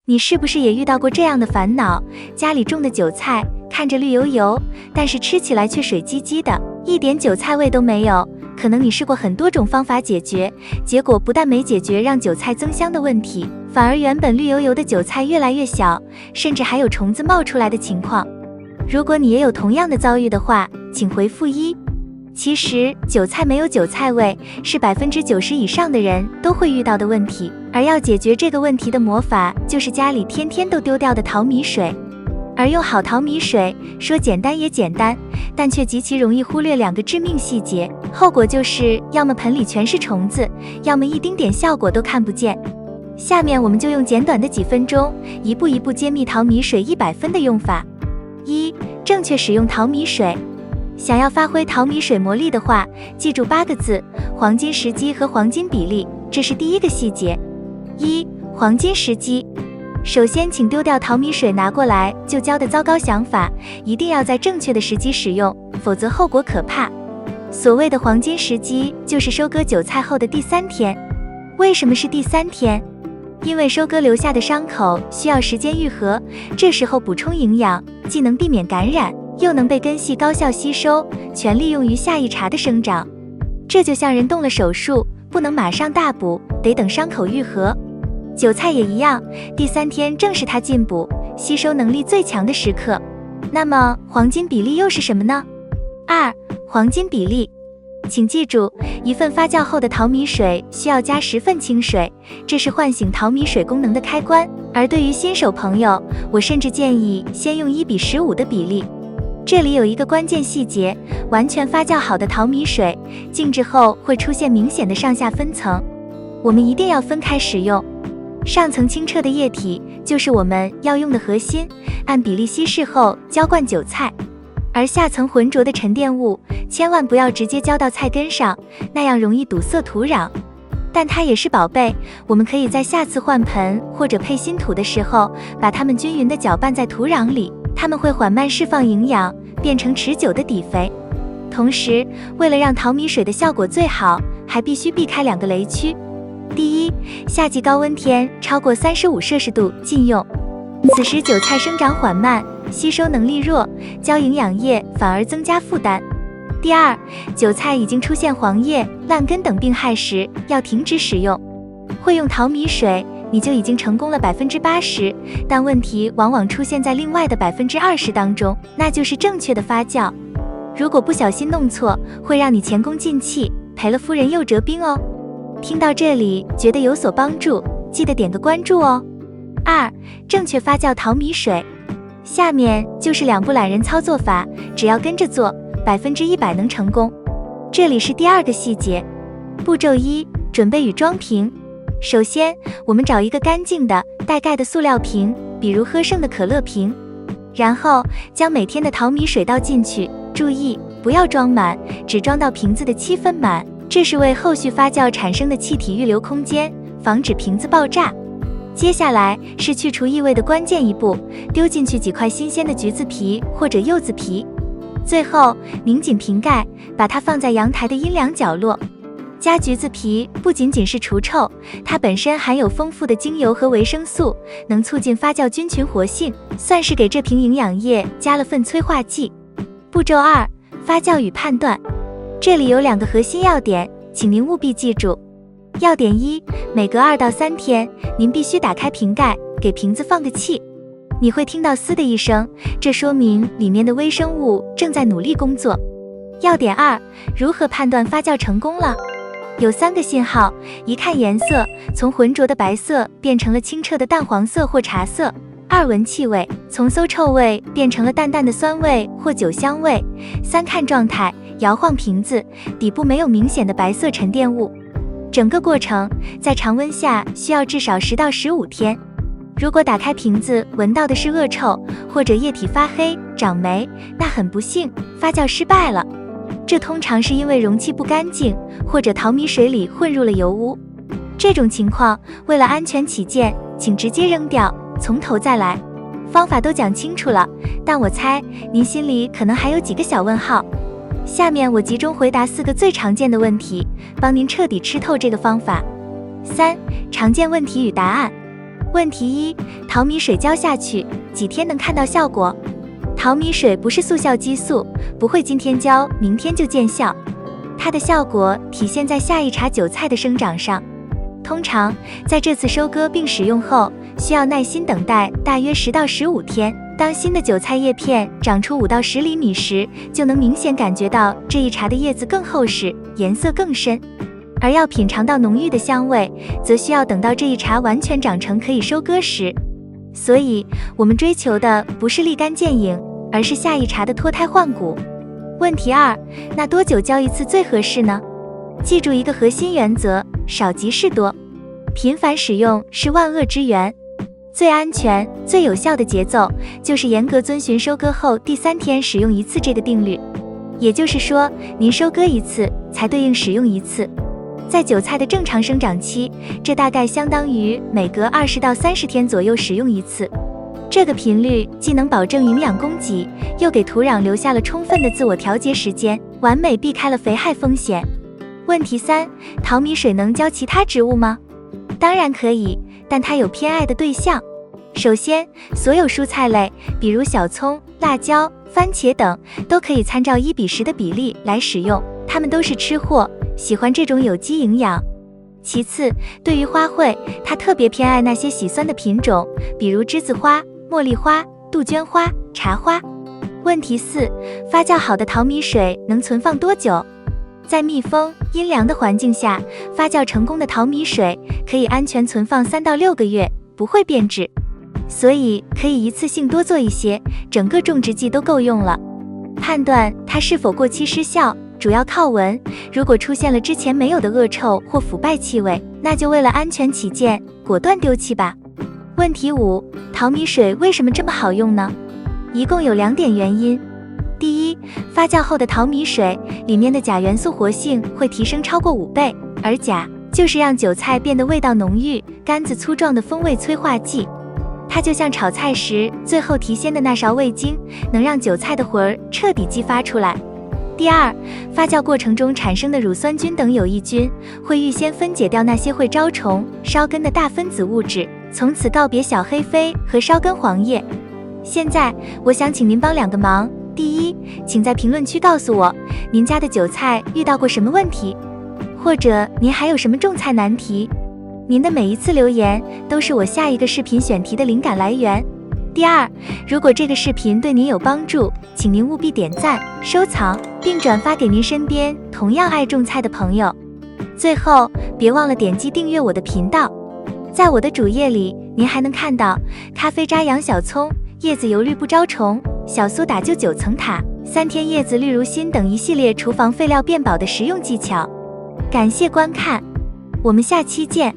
你是不是也遇到过这样的烦恼？家里种的韭菜看着绿油油，但是吃起来却水唧唧的，一点韭菜味都没有。可能你试过很多种方法解决，结果不但没解决让韭菜增香的问题，反而原本绿油油的韭菜越来越小，甚至还有虫子冒出来的情况。如果你也有同样的遭遇的话，请回复1。其实韭菜没有韭菜味是90%以上的人都会遇到的问题，而要解决这个问题的魔法就是家里天天都丢掉的淘米水。而用好淘米水说简单也简单，但却极其容易忽略2个致命细节，后果就是要么盆里全是虫子，要么一丁点效果都看不见。下面我们就用简短的几分钟，一步一步揭秘淘米水100分的用法。1、正确使用淘米水。想要发挥淘米水魔力的话，记住8个字：黄金时机和黄金比例，这是第一个细节。1、黄金时机。首先，请丢掉淘米水拿过来就浇的糟糕想法，一定要在正确的时机使用，否则后果可怕。所谓的黄金时机，就是收割韭菜后的第3天。为什么是第3天？因为收割留下的伤口需要时间愈合，这时候补充营养，既能避免感染，又能被根系高效吸收，全力用于下一茬的生长。这就像人动了手术，不能马上大补，得等伤口愈合。韭菜也一样，第3天正是它进补、吸收能力最强的时刻。那么黄金比例又是什么呢？2、黄金比例。请记住，1份发酵后的淘米水需要加10份清水，这是唤醒淘米水功能的开关。而对于新手朋友，我甚至建议先用1:15的比例。这里有一个关键细节，完全发酵好的淘米水静置后会出现明显的上下分层，我们一定要分开使用。上层清澈的液体就是我们要用的核心，按比例稀释后浇灌韭菜，而下层浑浊的沉淀物千万不要直接浇到菜根上，那样容易堵塞土壤。但它也是宝贝，我们可以在下次换盆或者配新土的时候，把它们均匀地搅拌在土壤里，它们会缓慢释放营养，变成持久的底肥。同时，为了让淘米水的效果最好，还必须避开2个雷区。第一，夏季高温天超过35摄氏度禁用，此时韭菜生长缓慢，吸收能力弱，浇营养液反而增加负担。第二，韭菜已经出现黄叶、烂根等病害时，要停止使用。会用淘米水，你就已经成功了80%，但问题往往出现在另外的20%当中，那就是正确的发酵。如果不小心弄错，会让你前功尽弃，赔了夫人又折兵哦。听到这里觉得有所帮助，记得点个关注哦。2、正确发酵淘米水。下面就是2步懒人操作法，只要跟着做，100%能成功。这里是第2个细节。步骤1，准备与装瓶。首先，我们找一个干净的带盖的塑料瓶，比如喝剩的可乐瓶，然后将每天的淘米水倒进去，注意不要装满，只装到瓶子的7分满，这是为后续发酵产生的气体预留空间，防止瓶子爆炸。接下来是去除异味的关键一步，丢进去几块新鲜的橘子皮或者柚子皮。最后拧紧瓶盖，把它放在阳台的阴凉角落。加橘子皮不仅仅是除臭，它本身含有丰富的精油和维生素，能促进发酵菌群活性，算是给这瓶营养液加了份催化剂。步骤2，发酵与判断。这里有2个核心要点，请您务必记住。要点1，每隔2到3天，您必须打开瓶盖，给瓶子放个气。你会听到嘶的一声，这说明里面的微生物正在努力工作。要点2，如何判断发酵成功了？有3个信号：一看颜色，从浑浊的白色变成了清澈的淡黄色或茶色；2闻气味，从馊臭味变成了淡淡的酸味或酒香味；3看状态，摇晃瓶子，底部没有明显的白色沉淀物。整个过程在常温下需要至少10到15天。如果打开瓶子闻到的是恶臭，或者液体发黑、长霉，那很不幸，发酵失败了。这通常是因为容器不干净，或者淘米水里混入了油污。这种情况，为了安全起见，请直接扔掉，从头再来。方法都讲清楚了，但我猜您心里可能还有几个小问号。下面我集中回答4个最常见的问题，帮您彻底吃透这个方法。3、常见问题与答案。问题一，淘米水浇下去几天能看到效果？淘米水不是速效激素，不会今天浇明天就见效，它的效果体现在下一茬韭菜的生长上。通常在这次收割并使用后，需要耐心等待大约10到15天。当新的韭菜叶片长出5到10厘米时，就能明显感觉到这一茬的叶子更厚实，颜色更深。而要品尝到浓郁的香味，则需要等到这一茬完全长成可以收割时。所以，我们追求的不是立竿见影，而是下一茬的脱胎换骨。问题2，那多久浇一次最合适呢？记住一个核心原则，少即是多，频繁使用是万恶之源。最安全、最有效的节奏，就是严格遵循收割后第3天使用1次这个定律。也就是说，您收割1次，才对应使用1次。在韭菜的正常生长期，这大概相当于每隔20到30天左右使用1次。这个频率既能保证营养供给，又给土壤留下了充分的自我调节时间，完美避开了肥害风险。问题3，淘米水能浇其他植物吗？当然可以，但它有偏爱的对象。首先，所有蔬菜类，比如小葱、辣椒、番茄等，都可以参照1:10的比例来使用，它们都是吃货，喜欢这种有机营养。其次，对于花卉，它特别偏爱那些喜酸的品种，比如栀子花、茉莉花、杜鹃花、茶花。问题4，发酵好的淘米水能存放多久？在密封、阴凉的环境下，发酵成功的淘米水可以安全存放3到6个月，不会变质。所以可以一次性多做一些，整个种植季都够用了。判断它是否过期失效，主要靠闻，如果出现了之前没有的恶臭或腐败气味，那就为了安全起见，果断丢弃吧。问题5，淘米水为什么这么好用呢？一共有2点原因。第一，发酵后的淘米水里面的钾元素活性会提升超过5倍，而钾就是让韭菜变得味道浓郁、干子粗壮的风味催化剂。它就像炒菜时最后提鲜的那勺味精，能让韭菜的魂儿彻底激发出来。第二，发酵过程中产生的乳酸菌等有益菌会预先分解掉那些会招虫、烧根的大分子物质，从此告别小黑飞和烧根黄叶。现在我想请您帮2个忙。第一，请在评论区告诉我您家的韭菜遇到过什么问题，或者您还有什么种菜难题。您的每一次留言都是我下一个视频选题的灵感来源。第二，如果这个视频对您有帮助，请您务必点赞、收藏，并转发给您身边同样爱种菜的朋友。最后，别忘了点击订阅我的频道。在我的主页里，您还能看到咖啡渣养小葱、叶子油绿不招虫、小苏打救9层塔、3天叶子绿如新等一系列厨房废料变宝的实用技巧。感谢观看，我们下期见。